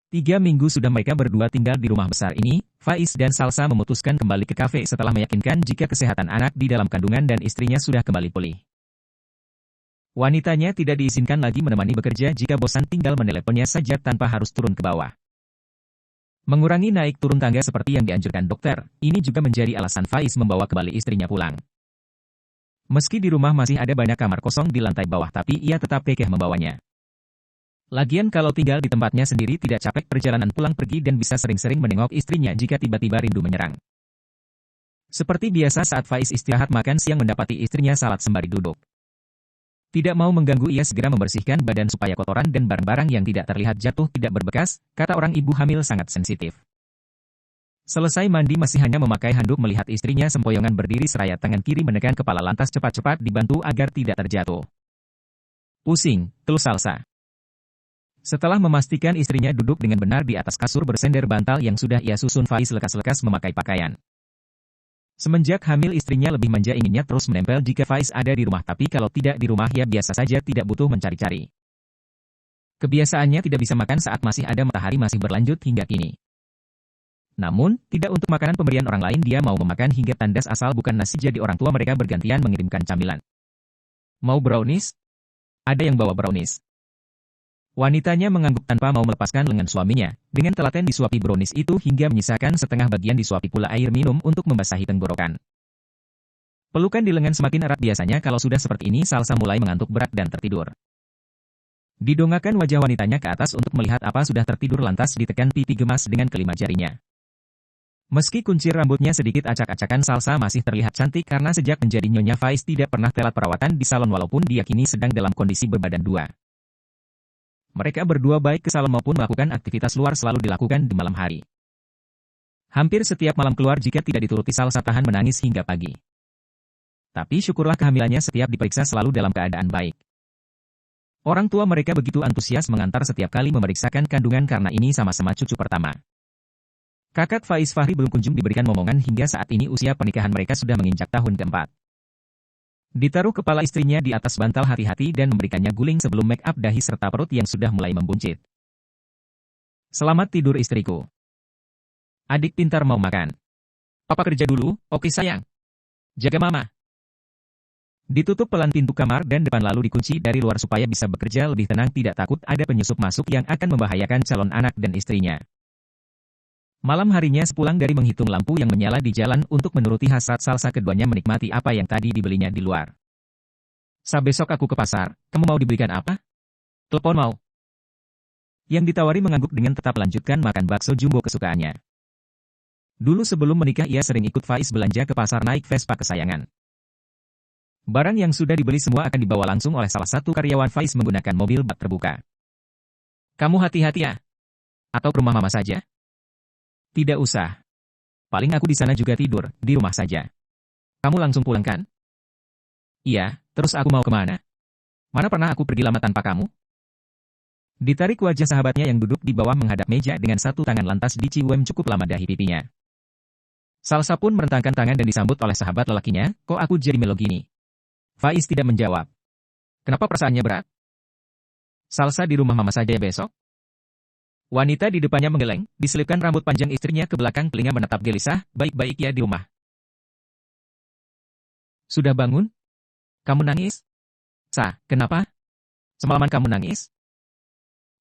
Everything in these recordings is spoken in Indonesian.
3 minggu sudah mereka berdua tinggal di rumah besar ini, Faiz dan Salsa memutuskan kembali ke kafe setelah meyakinkan jika kesehatan anak di dalam kandungan dan istrinya sudah kembali pulih. Wanitanya tidak diizinkan lagi menemani bekerja jika bosan tinggal meneleponnya saja tanpa harus turun ke bawah. Mengurangi naik turun tangga seperti yang dianjurkan dokter, ini juga menjadi alasan Faiz membawa kembali istrinya pulang. Meski di rumah masih ada banyak kamar kosong di lantai bawah tapi ia tetap kekeh membawanya. Lagian kalau tinggal di tempatnya sendiri tidak capek perjalanan pulang pergi dan bisa sering-sering menengok istrinya jika tiba-tiba rindu menyerang. Seperti biasa saat Faiz istirahat makan siang mendapati istrinya salat sembari duduk. Tidak mau mengganggu ia segera membersihkan badan supaya kotoran dan barang-barang yang tidak terlihat jatuh tidak berbekas, kata orang ibu hamil sangat sensitif. Selesai mandi masih hanya memakai handuk melihat istrinya sempoyongan berdiri seraya tangan kiri menekan kepala lantas cepat-cepat dibantu agar tidak terjatuh. Pusing, keluh Salsa. Setelah memastikan istrinya duduk dengan benar di atas kasur bersender bantal yang sudah ia susun Faiz lekas-lekas memakai pakaian. Semenjak hamil istrinya lebih manja inginnya terus menempel jika Faiz ada di rumah tapi kalau tidak di rumah ya biasa saja tidak butuh mencari-cari. Kebiasaannya tidak bisa makan saat masih ada matahari masih berlanjut hingga kini. Namun, tidak untuk makanan pemberian orang lain dia mau memakan hingga tandas asal bukan nasi jadi orang tua mereka bergantian mengirimkan camilan. Mau brownies? Ada yang bawa brownies. Wanitanya mengangguk tanpa mau melepaskan lengan suaminya, dengan telaten disuapi brownies itu hingga menyisakan setengah bagian disuapi pula air minum untuk membasahi tenggorokan. Pelukan di lengan semakin erat biasanya kalau sudah seperti ini Salsa mulai mengantuk berat dan tertidur. Didongakkan wajah wanitanya ke atas untuk melihat apa sudah tertidur lantas ditekan pipi gemas dengan kelima jarinya. Meski kuncir rambutnya sedikit acak-acakan Salsa masih terlihat cantik karena sejak menjadi Nyonya Faiz tidak pernah telat perawatan di salon walaupun dia kini sedang dalam kondisi berbadan dua. Mereka berdua baik ke salon maupun melakukan aktivitas luar selalu dilakukan di malam hari. Hampir setiap malam keluar jika tidak dituruti Salsa tahan menangis hingga pagi. Tapi syukurlah kehamilannya setiap diperiksa selalu dalam keadaan baik. Orang tua mereka begitu antusias mengantar setiap kali memeriksakan kandungan karena ini sama-sama cucu pertama. Kakak Faiz Fahri belum kunjung diberikan momongan hingga saat ini usia pernikahan mereka sudah menginjak tahun keempat. Ditaruh kepala istrinya di atas bantal hati-hati dan memberikannya guling sebelum make up dahi serta perut yang sudah mulai membuncit. Selamat tidur istriku. Adik pintar mau makan. Papa kerja dulu, oke sayang. Jaga mama. Ditutup pelan pintu kamar dan depan lalu dikunci dari luar supaya bisa bekerja lebih tenang tidak takut ada penyusup masuk yang akan membahayakan calon anak dan istrinya. Malam harinya sepulang dari menghitung lampu yang menyala di jalan untuk menuruti hasrat Salsa keduanya menikmati apa yang tadi dibelinya di luar. Besok aku ke pasar, kamu mau dibelikan apa? Telepon mau. Yang ditawari mengangguk dengan tetap lanjutkan makan bakso jumbo kesukaannya. Dulu sebelum menikah ia sering ikut Faiz belanja ke pasar naik Vespa kesayangan. Barang yang sudah dibeli semua akan dibawa langsung oleh salah satu karyawan Faiz menggunakan mobil bak terbuka. Kamu hati-hati ya? Atau ke rumah mama saja? Tidak usah. Paling aku di sana juga tidur, di rumah saja. Kamu langsung pulang kan? Iya, terus aku mau kemana? Mana pernah aku pergi lama tanpa kamu? Ditarik wajah sahabatnya yang duduk di bawah menghadap meja dengan satu tangan lantas dicium cukup lama dahi pipinya. Salsa pun merentangkan tangan dan disambut oleh sahabat lelakinya, kok aku jadi melo gini? Faiz tidak menjawab. Kenapa perasaannya berat? Salsa di rumah mama saja ya besok? Wanita di depannya menggeleng, diselipkan rambut panjang istrinya ke belakang telinga menatap gelisah, baik-baik ya di rumah. Sudah bangun? Kamu nangis? Kenapa? Semalaman kamu nangis?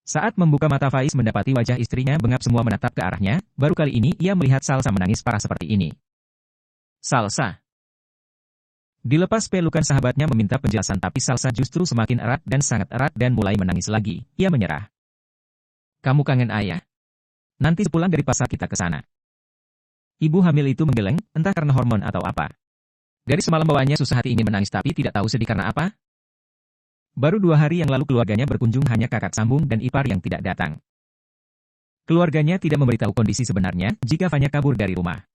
Saat membuka mata Faiz mendapati wajah istrinya bengap semua menatap ke arahnya, baru kali ini ia melihat Salsa menangis parah seperti ini. Salsa. Dilepas pelukan sahabatnya meminta penjelasan tapi Salsa justru semakin erat dan sangat erat dan mulai menangis lagi, ia menyerah. Kamu kangen ayah? Nanti sepulang dari pasar kita ke sana. Ibu hamil itu menggeleng, entah karena hormon atau apa. Dari semalam bawaannya susah hati ini menangis tapi tidak tahu sedih karena apa. Baru 2 hari yang lalu keluarganya berkunjung hanya kakak sambung dan ipar yang tidak datang. Keluarganya tidak memberitahu kondisi sebenarnya jika Fanya kabur dari rumah.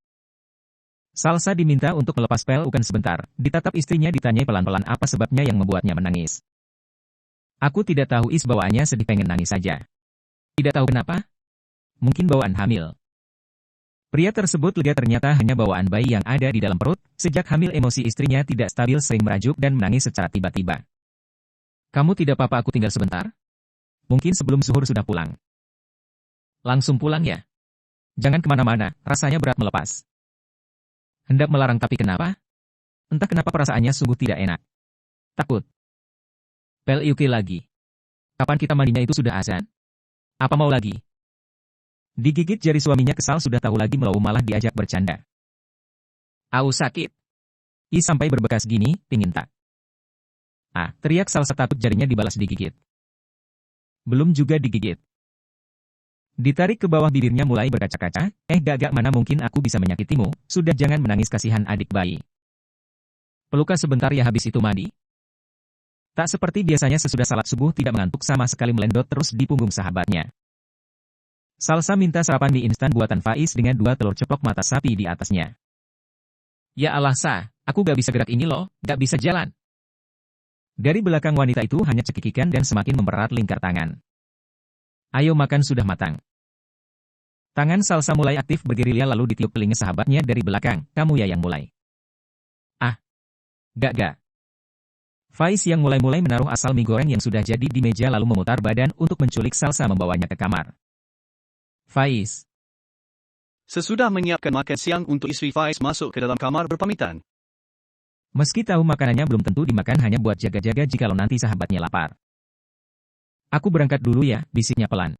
Salsa diminta untuk melepas pelukan sebentar, ditatap istrinya ditanyai pelan-pelan apa sebabnya yang membuatnya menangis. Aku tidak tahu bawaannya sedih pengen nangis saja. Tidak tahu kenapa? Mungkin bawaan hamil. Pria tersebut lega ternyata hanya bawaan bayi yang ada di dalam perut, sejak hamil emosi istrinya tidak stabil sering merajuk dan menangis secara tiba-tiba. Kamu tidak apa-apa aku tinggal sebentar? Mungkin sebelum zuhur sudah pulang. Langsung pulang ya? Jangan kemana-mana, rasanya berat melepas. Hendak melarang tapi kenapa? Entah kenapa perasaannya sungguh tidak enak. Takut. Pel Yuki lagi. Kapan kita mandinya itu sudah azan? Apa mau lagi? Digigit jari suaminya kesal sudah tahu lagi melau malah diajak bercanda. Au sakit. Sampai berbekas gini, pingin tak? Teriak Salsa takut jarinya dibalas digigit. Belum juga digigit. Ditarik ke bawah bibirnya mulai berkaca-kaca, gak mana mungkin aku bisa menyakitimu, sudah jangan menangis kasihan adik bayi. Pelukan sebentar ya habis itu mandi. Tak seperti biasanya sesudah salat subuh tidak mengantuk sama sekali melendot terus di punggung sahabatnya. Salsa minta sarapan mie instan buatan Faiz dengan 2 telur ceplok mata sapi di atasnya. Ya Allah Sa, aku gak bisa gerak ini loh, gak bisa jalan. Dari belakang wanita itu hanya cekikikan dan semakin mempererat lingkar tangan. Ayo makan sudah matang. Tangan Salsa mulai aktif bergerilya lalu ditiup telinga sahabatnya dari belakang, kamu ya yang mulai. Gak. Faiz yang mulai-mulai menaruh asal mie goreng yang sudah jadi di meja lalu memutar badan untuk menculik Salsa membawanya ke kamar. Faiz. Sesudah menyiapkan makan siang untuk istri Faiz masuk ke dalam kamar berpamitan. Meski tahu makanannya belum tentu dimakan hanya buat jaga-jaga jikalau nanti sahabatnya lapar. Aku berangkat dulu ya, bisiknya pelan.